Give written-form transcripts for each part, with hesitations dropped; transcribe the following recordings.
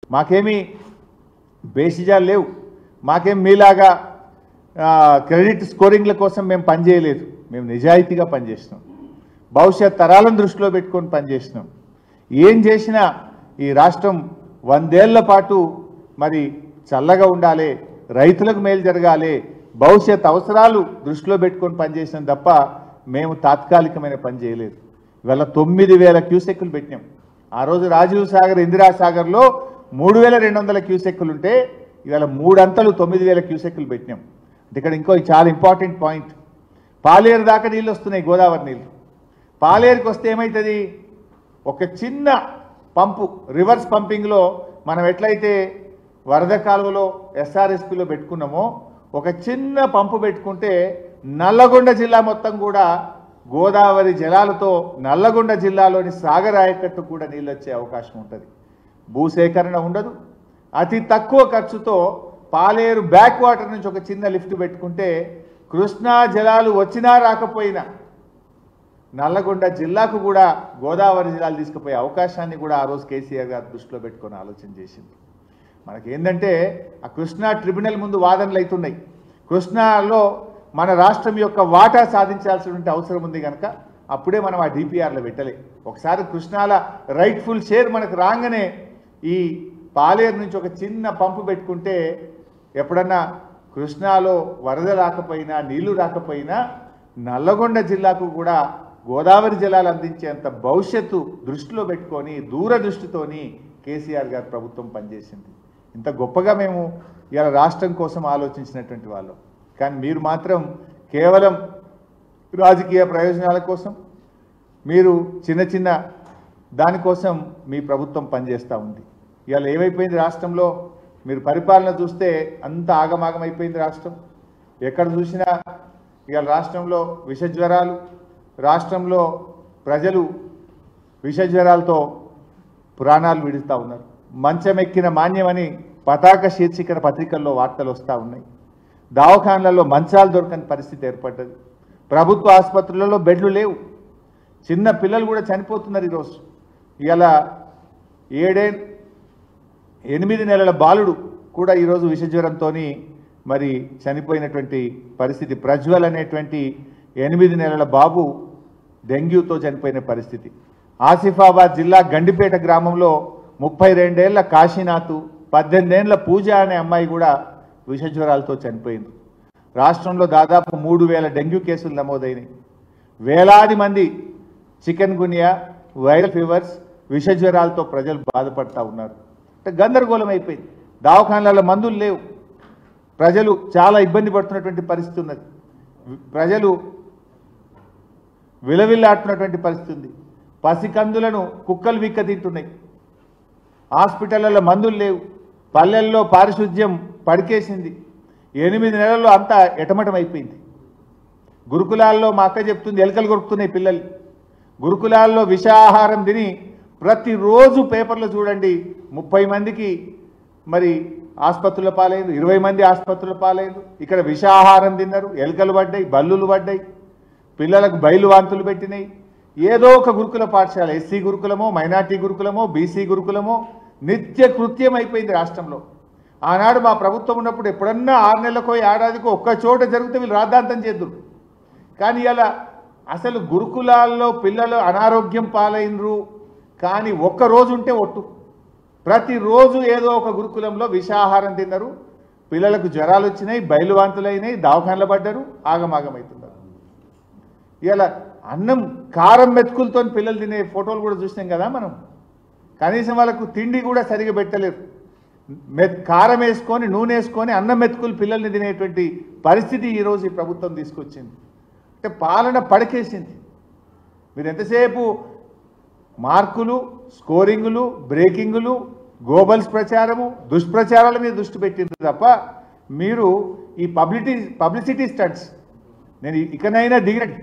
మాకేమీ బేసిజాలు లేవు, మాకేం మీలాగా క్రెడిట్ స్కోరింగ్ల కోసం మేము పనిచేయలేదు. మేము నిజాయితీగా పనిచేసినాం, భవిష్యత్ తరాలను దృష్టిలో పెట్టుకొని పనిచేసినాం. ఏం చేసినా ఈ రాష్ట్రం 100 ఏళ్ల పాటు మరి చల్లగా ఉండాలి, రైతులకు మేలు జరగాలి, భవిష్యత్ అవసరాలు దృష్టిలో పెట్టుకొని పనిచేసినాం తప్ప మేము తాత్కాలికమైన పని చేయలేదు. ఇవాళ 9000 క్యూసెక్కులు పెట్టినాం. ఆ రోజు రాజీవ్ సాగర్, ఇందిరాసాగర్లో 3200 క్యూసెక్కులు ఉంటే ఇవాళ 3 అంతలు 9000 క్యూసెక్కులు పెట్టినాం. ఇక్కడ ఇంకో చాలా ఇంపార్టెంట్ పాయింట్, పాలేరు దాకా నీళ్ళు వస్తున్నాయి, గోదావరి నీళ్ళు. పాలేరుకి వస్తే ఏమవుతుంది? ఒక చిన్న పంపు, రివర్స్ పంపింగ్లో మనం ఎట్లయితే వరద కాలువలో ఎస్ఆర్ఎస్పిలో పెట్టుకున్నామో ఒక చిన్న పంపు పెట్టుకుంటే నల్లగొండ జిల్లా మొత్తం కూడా గోదావరి జలాలతో నల్లగొండ జిల్లాలోని సాగర్ ఆయకట్టు కూడా నీళ్ళు వచ్చే అవకాశం ఉంటుంది. భూసేకరణ ఉండదు. అతి తక్కువ ఖర్చుతో పాలేరు బ్యాక్ వాటర్ నుంచి ఒక చిన్న లిఫ్ట్ పెట్టుకుంటే కృష్ణా జలాలు వచ్చినా రాకపోయినా నల్లగొండ జిల్లాకు కూడా గోదావరి జిల్లాలు తీసుకుపోయే అవకాశాన్ని కూడా ఆ రోజు కేసీఆర్ గారు దృష్టిలో పెట్టుకొని ఆలోచన చేసింది. మనకేంటంటే ఆ కృష్ణా ట్రిబ్యునల్ ముందు వాదనలు అవుతున్నాయి. కృష్ణాలో మన రాష్ట్రం యొక్క వాటా సాధించాల్సినటువంటి అవసరం ఉంది కనుక అప్పుడే మనం ఆ డిపిఆర్లో పెట్టలే. ఒకసారి కృష్ణాల రైట్ఫుల్ షేర్ మనకు రాగానే ఈ పాలేరు నుంచి ఒక చిన్న పంపు పెట్టుకుంటే ఎప్పుడన్నా కృష్ణాలో వరద రాకపోయినా నీళ్లు రాకపోయినా నల్లగొండ జిల్లాకు కూడా గోదావరి జలాలు అందించేంత భవిష్యత్తు దృష్టిలో పెట్టుకొని దూరదృష్టితోని కేసీఆర్ గారు ప్రభుత్వం పనిచేసింది. ఇంత గొప్పగా మేము ఇలా రాష్ట్రం కోసం ఆలోచించినటువంటి వాళ్ళం. కానీ మీరు మాత్రం కేవలం రాజకీయ ప్రయోజనాల కోసం, మీరు చిన్న చిన్న దానికోసం మీ ప్రభుత్వం పనిచేస్తూ ఉంది. ఇవాళ ఏమైపోయింది రాష్ట్రంలో? మీరు పరిపాలన చూస్తే అంత ఆగమాగమైపోయింది రాష్ట్రం. ఎక్కడ చూసినా ఇవాళ రాష్ట్రంలో విషజ్వరాలు, రాష్ట్రంలో ప్రజలు విషజ్వరాలతో ప్రాణాలు విడుస్తూ ఉన్నారు. మంచమెక్కిన మాన్యమని పతాక శీర్షికన పత్రికల్లో వార్తలు వస్తూ ఉన్నాయి. దవాఖాన్లలో మంచాలు దొరకని పరిస్థితి ఏర్పడ్డది. ప్రభుత్వ ఆసుపత్రులలో బెడ్లు లేవు. చిన్న పిల్లలు కూడా చనిపోతున్నారు. ఈరోజు ఇవాళ 8 నెలల బాలుడు కూడా ఈరోజు విషజ్వరంతో మరి చనిపోయినటువంటి పరిస్థితి. ప్రజ్వల్ అనేటువంటి 8 నెలల బాబు డెంగ్యూతో చనిపోయిన పరిస్థితి. ఆసిఫాబాద్ జిల్లా గండిపేట గ్రామంలో 32 ఏళ్ల కాశీనాథ్, 18 ఏళ్ల పూజ అనే అమ్మాయి కూడా విషజ్వరాలతో చనిపోయింది. రాష్ట్రంలో దాదాపు 3000 డెంగ్యూ కేసులు నమోదైనాయి. వేలాది మంది చికెన్ గున్యా, వైరల్ ఫీవర్స్, విషజ్వరాలతో ప్రజలు బాధపడుతూ ఉన్నారు. అంటే గందరగోళం అయిపోయింది. దవాఖానాల మందులు లేవు. ప్రజలు చాలా ఇబ్బంది పడుతున్నటువంటి పరిస్థితి ఉన్నది. ప్రజలు విలవిల్లాడుతున్నటువంటి పరిస్థితి ఉంది. పసికందులను కుక్కలు విక్క తింటున్నాయి. హాస్పిటళ్లలో మందులు లేవు. పల్లెల్లో పారిశుద్ధ్యం పడికేసింది. 8 నెలల్లో అంతా ఎటమటం అయిపోయింది. గురుకులాల్లో మా అక్క చెప్తుంది ఎలుకలు కొరుకుతున్నాయి పిల్లలు. గురుకులాల్లో విషాహారం తిని ప్రతిరోజు పేపర్లో చూడండి 30 మందికి మరి ఆసుపత్రుల పాలైంది, 20 మంది ఆసుపత్రుల పాలైంది. ఇక్కడ విషాహారం తిన్నారు, ఎలుకలు పడ్డాయి, బల్లులు పడ్డాయి, పిల్లలకు బయలు వాంతులు పెట్టినాయి. ఏదో ఒక గురుకుల పాఠశాల, ఎస్సీ గురుకులమో, మైనార్టీ గురుకులమో, బీసీ గురుకులమో నిత్య కృత్యం అయిపోయింది రాష్ట్రంలో. ఆనాడు మా ప్రభుత్వం ఉన్నప్పుడు ఎప్పుడన్నా 6 నెలలకో ఏడాదికో ఒక్క చోట జరిగితే వీళ్ళు రాద్ధాంతం చేద్దురు. కానీ ఇలా అసలు గురుకులాల్లో పిల్లలు అనారోగ్యం పాలైనరు కానీ ఒక్క రోజు ఉంటే ఒట్టు. ప్రతిరోజు ఏదో ఒక గురుకులంలో విషాహారం తిన్నారు, పిల్లలకు జ్వరాలు వచ్చినాయి, బయలువాంతులైనాయి, దవాఖానలు పడ్డారు, ఆగమాగమవుతున్నారు. ఇలా అన్నం కారం మెతుకులతో పిల్లలు తినే ఫోటోలు కూడా చూసినాం కదా మనం. కనీసం వాళ్ళకు తిండి కూడా సరిగా పెట్టలేరు. కారం వేసుకొని నూనె వేసుకొని అన్నం మెతుకులు పిల్లల్ని తినేటువంటి పరిస్థితి ఈరోజు ఈ ప్రభుత్వం తీసుకొచ్చింది. అంటే పాలన పడకేసింది. మీరు ఎంతసేపు మార్కులు, స్కోరింగులు, బ్రేకింగులు, గోబల్స్ ప్రచారము, దుష్ప్రచారాల మీద దృష్టి పెట్టింది తప్ప మీరు ఈ పబ్లిసిటీ స్టంట్స్, నేను ఇకనైనా దిగండి,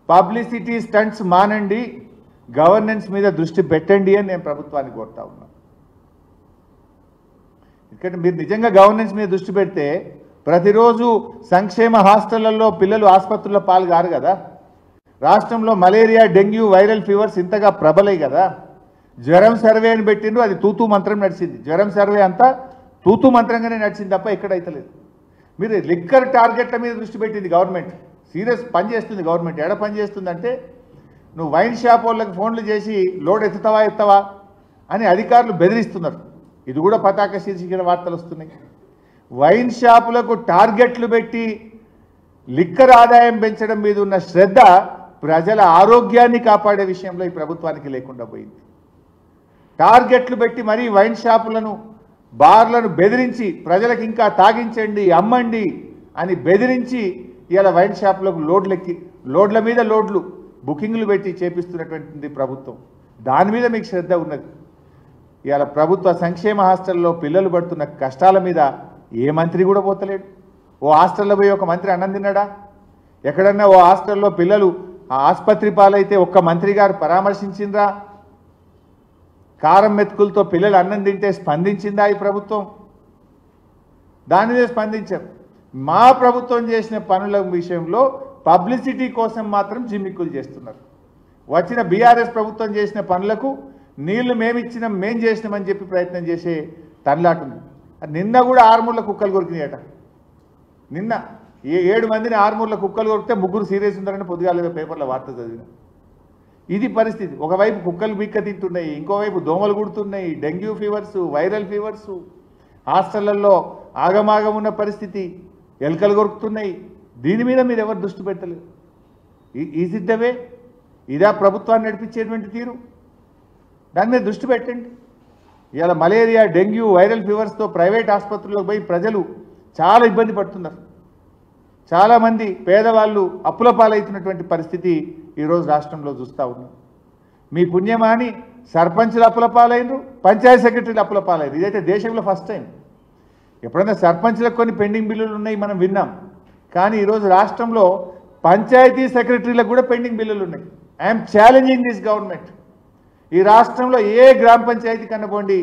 పబ్లిసిటీ స్టంట్స్ మానండి, గవర్నెన్స్ మీద దృష్టి పెట్టండి అని నేను ప్రభుత్వాన్ని కోరుతా ఉన్నాను. ఎందుకంటే మీరు నిజంగా గవర్నెన్స్ మీద దృష్టి పెడితే ప్రతిరోజు సంక్షేమ హాస్టళ్లలో పిల్లలు ఆసుపత్రుల పాలు కారు కదా. రాష్ట్రంలో మలేరియా, డెంగ్యూ, వైరల్ ఫీవర్స్ ఇంతగా ప్రబలై కదా. జ్వరం సర్వే అని పెట్టిండ్రు, అది తూతూ మంత్రం నడిచింది. జ్వరం సర్వే అంతా తూతూ మంత్రంగానే నడిచింది తప్ప ఎక్కడైతలేదు. మీరు లిక్కర్ టార్గెట్ల మీద దృష్టి పెట్టింది గవర్నమెంట్, సీరియస్ పని చేస్తుంది గవర్నమెంట్. ఎడ పని చేస్తుందంటే, నువ్వు వైన్ షాప్ వాళ్ళకి ఫోన్లు చేసి లోడ్ ఎత్తుతావా అని అధికారులు బెదిరిస్తున్నారు. ఇది కూడా పతాక శీర్షికల వార్తలు వస్తున్నాయి. వైన్ షాపులకు టార్గెట్లు పెట్టి లిక్కర్ ఆదాయం పెంచడం మీద ఉన్న శ్రద్ధ ప్రజల ఆరోగ్యాన్ని కాపాడే విషయంలో ఈ ప్రభుత్వానికి లేకుండా పోయింది. టార్గెట్లు పెట్టి మరీ వైన్ షాపులను, బార్లను బెదిరించి ప్రజలకు ఇంకా తాగించండి, అమ్మండి అని బెదిరించి ఇలా వైన్ షాపులకు లోడ్ల మీద లోడ్లు బుకింగ్లు పెట్టి చేపిస్తున్నటువంటి ప్రభుత్వం. దాని మీద మీకు శ్రద్ధ ఉన్నది. ఇవాళ ప్రభుత్వ సంక్షేమ హాస్టల్లో పిల్లలు పడుతున్న కష్టాల మీద ఏ మంత్రి కూడా పోతలేడు. ఓ హాస్టల్లో పోయి ఒక మంత్రి అన్నం తిన్నాడా? ఎక్కడన్నా ఓ హాస్టల్లో పిల్లలు ఆసుపత్రి పాలైతే ఒక్క మంత్రి గారు పరామర్శించిండ్రా? కారం మెతుకులతో పిల్లలు అన్నం తింటే స్పందించిందా ఈ ప్రభుత్వం? దాని మీద స్పందించాం. మా ప్రభుత్వం చేసిన పనుల విషయంలో పబ్లిసిటీ కోసం మాత్రం జిమ్మిక్కులు చేస్తున్నారు. వచ్చిన బీఆర్ఎస్ ప్రభుత్వం చేసిన పనులకు నీళ్లు మేమిచ్చినాం, మేం చేసినామని చెప్పి ప్రయత్నం చేసే తనలాటుంది. నిన్న కూడా ఆర్మూర్ల కుక్కలు కొరికినాయట. నిన్న 7 మందిని ఆర్మూర్ల కుక్కలు కొరికితే 3 సీరియస్ ఉన్నారని పొద్దుగాల పేపర్లో వార్త చదివిన. ఇది పరిస్థితి. ఒకవైపు కుక్కలు బిక్క తింటున్నాయి, ఇంకోవైపు దోమలు కుడుతున్నాయి, డెంగ్యూ ఫీవర్స్, వైరల్ ఫీవర్స్, హాస్టళ్లలో ఆగమాగం ఉన్న పరిస్థితి, ఎలుకలు కొరుకుతున్నాయి. దీని మీద మీరు ఎవరు దృష్టి పెట్టలేదు. Is it the way? ఇదా ప్రభుత్వాన్ని నడిపించేటువంటి తీరు? దాని మీద దృష్టి పెట్టండి. ఇవాళ మలేరియా, డెంగ్యూ, వైరల్ ఫీవర్స్తో ప్రైవేట్ ఆసుపత్రులకు పోయి ప్రజలు చాలా ఇబ్బంది పడుతున్నారు. చాలామంది పేదవాళ్ళు అప్పుల పాలవుతున్నటువంటి పరిస్థితి ఈరోజు రాష్ట్రంలో చూస్తూ ఉన్నాం. మీ పుణ్యమాని సర్పంచులు అప్పుల పాలైనరు, పంచాయతీ సెక్రటరీలు అప్పుల పాలైనరు. ఇదైతే దేశంలో ఫస్ట్ టైం. ఎప్పుడైనా సర్పంచులకు కొన్ని పెండింగ్ బిల్లులు ఉన్నాయి, మనం విన్నాం. కానీ ఈరోజు రాష్ట్రంలో పంచాయతీ సెక్రటరీలకు కూడా పెండింగ్ బిల్లులు ఉన్నాయి. I'm challenging this government. ఈ రాష్ట్రంలో ఏ గ్రామ పంచాయతీ కనపోండి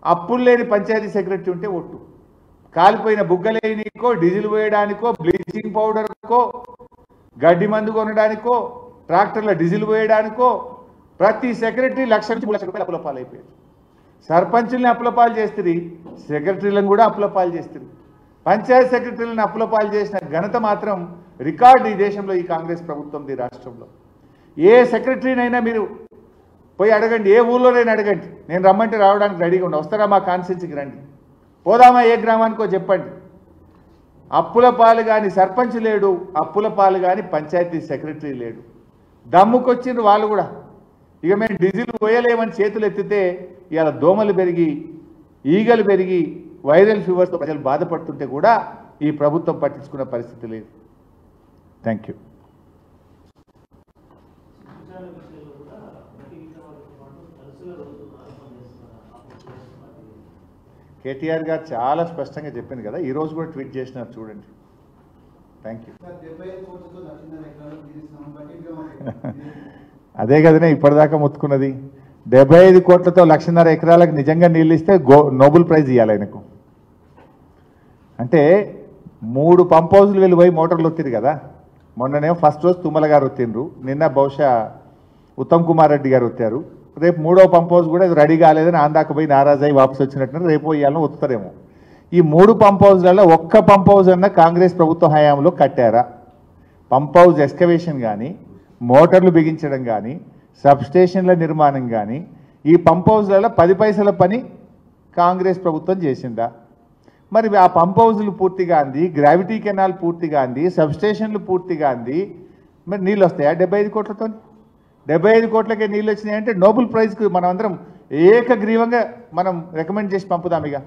అప్పులు లేని పంచాయతీ సెక్రటరీ ఉంటే ఒట్టు. కాలిపోయిన బుగ్గలేనికో, డీజిల్ పోయడానికో, బ్లీచింగ్ పౌడర్కో, గడ్డి మందు కొనడానికో, ట్రాక్టర్ల డీజిల్ పోయడానికో ప్రతి సెక్రటరీ 1,00,000 నుంచి 3,00,000 రూపాయలు అప్పుల పాలైపోయారు. సర్పంచుల్ని అప్పుల పాలు చేస్తుంది, సెక్రటరీలను కూడా అప్పుల పాలు చేస్తుంది. పంచాయతీ సెక్రటరీలను అప్పుల పాలు చేసిన ఘనత మాత్రం రికార్డు ఈ దేశంలో, ఈ కాంగ్రెస్ ప్రభుత్వంది. రాష్ట్రంలో ఏ సెక్రటరీనైనా మీరు పోయి అడగండి, ఏ ఊళ్ళోనైనా అడగండి, నేను రమ్మంటే రావడానికి రెడీగా ఉన్నా, వస్తారా మా కాన్స్టిట్యూన్సీకి రండి, పోదామా ఏ గ్రామానికో చెప్పండి. అప్పుల పాలు కానీ సర్పంచ్ లేడు, అప్పుల పాలు కానీ పంచాయతీ సెక్రటరీ లేడు. దమ్ముకొచ్చిండ్రు వాళ్ళు కూడా. ఇక మేము డీజిల్ పోయలేమని చేతులు ఎత్తితే ఇవాళ దోమలు పెరిగి, ఈగలు పెరిగి, వైరల్ ఫీవర్స్తో ప్రజలు బాధపడుతుంటే కూడా ఈ ప్రభుత్వం పట్టించుకున్న పరిస్థితి లేదు. Thank you. కేటీఆర్ గారు చాలా స్పష్టంగా చెప్పింది కదా, ఈరోజు కూడా ట్వీట్ చేసినారు చూడండి. Thank you. అదే కదనే ఇప్పటిదాకా మొత్తుకున్నది. 75 కోట్లతో 1,50,000 ఎకరాలకు నిజంగా నీళ్ళు ఇస్తే నోబెల్ ప్రైజ్ ఇవ్వాలి ఆయనకు. అంటే 3 పంప్ హౌజులు వెళ్ళిపోయి మోటార్లు వచ్చింది కదా. మొన్ననేమో ఫస్ట్ రోజు తుమ్మల గారు వచ్చిండ్రు, నిన్న బహుశా ఉత్తమ్ కుమార్ రెడ్డి గారు వచ్చారు. రేపు 3వ పంప్ హౌస్ కూడా రెడీ కాలేదని ఆందాకు పోయి నారాజు అయి వాపసు వచ్చినట్టు రేపు ఇవ్వాలని వస్తారేమో. ఈ 3 పంప్ హౌస్లలో ఒక్క పంప్ హౌస్ అన్న కాంగ్రెస్ ప్రభుత్వ హయాంలో కట్టారా? పంప్ హౌస్ ఎక్స్కవేషన్ కానీ, మోటార్లు బిగించడం కానీ, సబ్స్టేషన్ల నిర్మాణం కానీ, ఈ పంప్ హౌస్లలో 10 పైసల పని కాంగ్రెస్ ప్రభుత్వం చేసిందా? మరి ఆ పంప్ హౌజులు పూర్తిగా అంది, గ్రావిటీ కెనాల్ పూర్తిగా అంది, సబ్స్టేషన్లు పూర్తిగా అంది, మరి నీళ్ళు వస్తాయా 75 కోట్లతో? 75 కోట్లకే నీళ్ళు వచ్చినాయంటే నోబెల్ ప్రైజ్కి మనం అందరం ఏకగ్రీవంగా మనం రికమెండ్ చేసి పంపుదాం. ఇక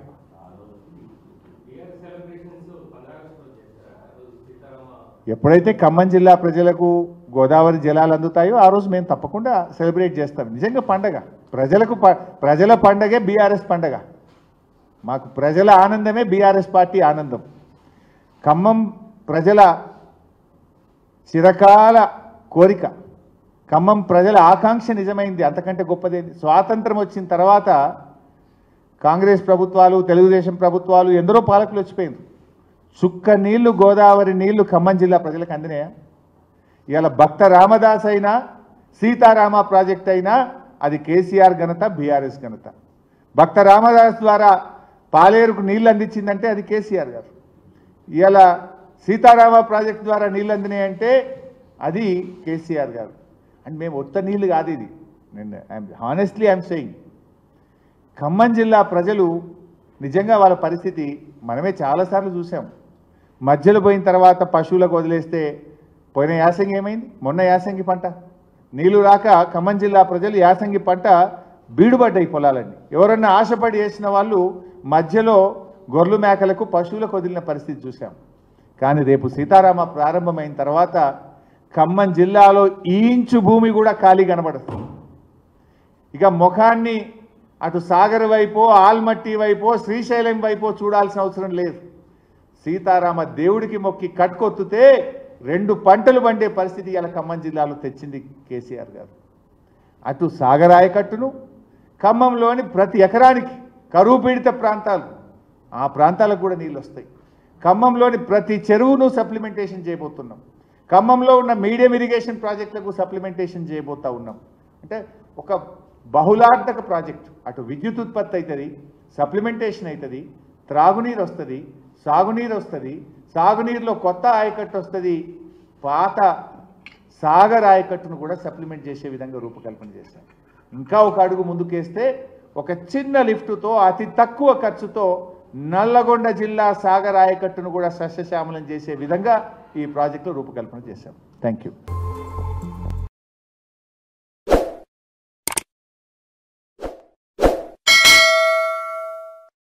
ఎప్పుడైతే ఖమ్మం జిల్లా ప్రజలకు గోదావరి జలాలు అందుతాయో ఆ రోజు మేము తప్పకుండా సెలబ్రేట్ చేస్తాం. నిజంగా పండగ ప్రజల పండగే బీఆర్ఎస్ పండగ. మాకు ప్రజల ఆనందమే బీఆర్ఎస్ పార్టీ ఆనందం. ఖమ్మం ప్రజల చిరకాల కోరిక, ఖమ్మం ప్రజల ఆకాంక్ష నిజమైంది. అంతకంటే గొప్పదేంది? స్వాతంత్రం వచ్చిన తర్వాత కాంగ్రెస్ ప్రభుత్వాలు, తెలుగుదేశం ప్రభుత్వాలు, ఎందరో పాలకులు వచ్చిపోయింది. చుక్క నీళ్లు, గోదావరి నీళ్లు ఖమ్మం జిల్లా ప్రజలకు అందినాయా? ఇవాళ భక్త రామదాస్ అయినా, సీతారామ ప్రాజెక్ట్ అయినా, అది కేసీఆర్ ఘనత, బీఆర్ఎస్ ఘనత. భక్త రామదాస్ ద్వారా పాలేరుకు నీళ్ళు అందించిందంటే అది కేసీఆర్ గారు. ఇవాళ సీతారామ ప్రాజెక్టు ద్వారా నీళ్ళు అందినాయంటే అది కేసీఆర్ గారు. అండ్ మేము ఒక్క నీళ్ళు కాదు ఇది. నేను హానెస్ట్లీ ఐఎమ్ సెయింగ్, ఖమ్మం జిల్లా ప్రజలు నిజంగా వాళ్ళ పరిస్థితి మనమే చాలాసార్లు చూసాం. మధ్యలో పోయిన తర్వాత పశువులకు వదిలేస్తే పోయిన యాసంగి ఏమైంది? మొన్న యాసంగి పంట నీళ్లు రాక ఖమ్మం జిల్లా ప్రజలు యాసంగి పంట బీడుబడ్డాయి పొలాలన్నీ. ఎవరన్నా ఆశపడి వేసిన వాళ్ళు మధ్యలో గొర్రెలు మేకలకు పశువులకు వదిలిన పరిస్థితి చూసాం. కానీ రేపు సీతారామ ప్రారంభమైన తర్వాత ఖమ్మం జిల్లాలో ఈ ఇంచు భూమి కూడా ఖాళీ కనబడదు. ఇక ముఖాన్ని అటు సాగర్ వైపో, ఆల్మట్టి వైపో, శ్రీశైలం వైపో చూడాల్సిన అవసరం లేదు. సీతారామ దేవుడికి మొక్కి కట్కొత్తుతే 2 పంటలు పండే పరిస్థితి ఇలా ఖమ్మం జిల్లాలో తెచ్చింది కేసీఆర్ గారు. అటు సాగర్ ఆయకట్టును, ఖమ్మంలోని ప్రతి ఎకరానికి కరువు పీడిత ప్రాంతాలు, ఆ ప్రాంతాలకు కూడా నీళ్ళు వస్తాయి. ఖమ్మంలోని ప్రతి చెరువును సప్లిమెంటేషన్ చేయబోతున్నాం. ఖమ్మంలో ఉన్న మీడియం ఇరిగేషన్ ప్రాజెక్టులకు సప్లిమెంటేషన్ చేయబోతా ఉన్నాం. అంటే ఒక బహుళార్థక ప్రాజెక్టు. అటు విద్యుత్ ఉత్పత్తి అవుతుంది, సప్లిమెంటేషన్ అవుతుంది, త్రాగునీరు వస్తుంది, సాగునీరు వస్తుంది, సాగునీరులో కొత్త ఆయకట్టు వస్తుంది, పాత సాగర్ ఆయకట్టును కూడా సప్లిమెంట్ చేసే విధంగా రూపకల్పన చేశాం. ఇంకా ఒక అడుగు ముందుకేస్తే ఒక చిన్న లిఫ్టుతో అతి తక్కువ ఖర్చుతో నల్లగొండ జిల్లా సాగర్ ఆయకట్టును కూడా సస్యశ్యామలం చేసే విధంగా ఈ ప్రాజెక్టులో రూపకల్పన చేశాం. Thank you.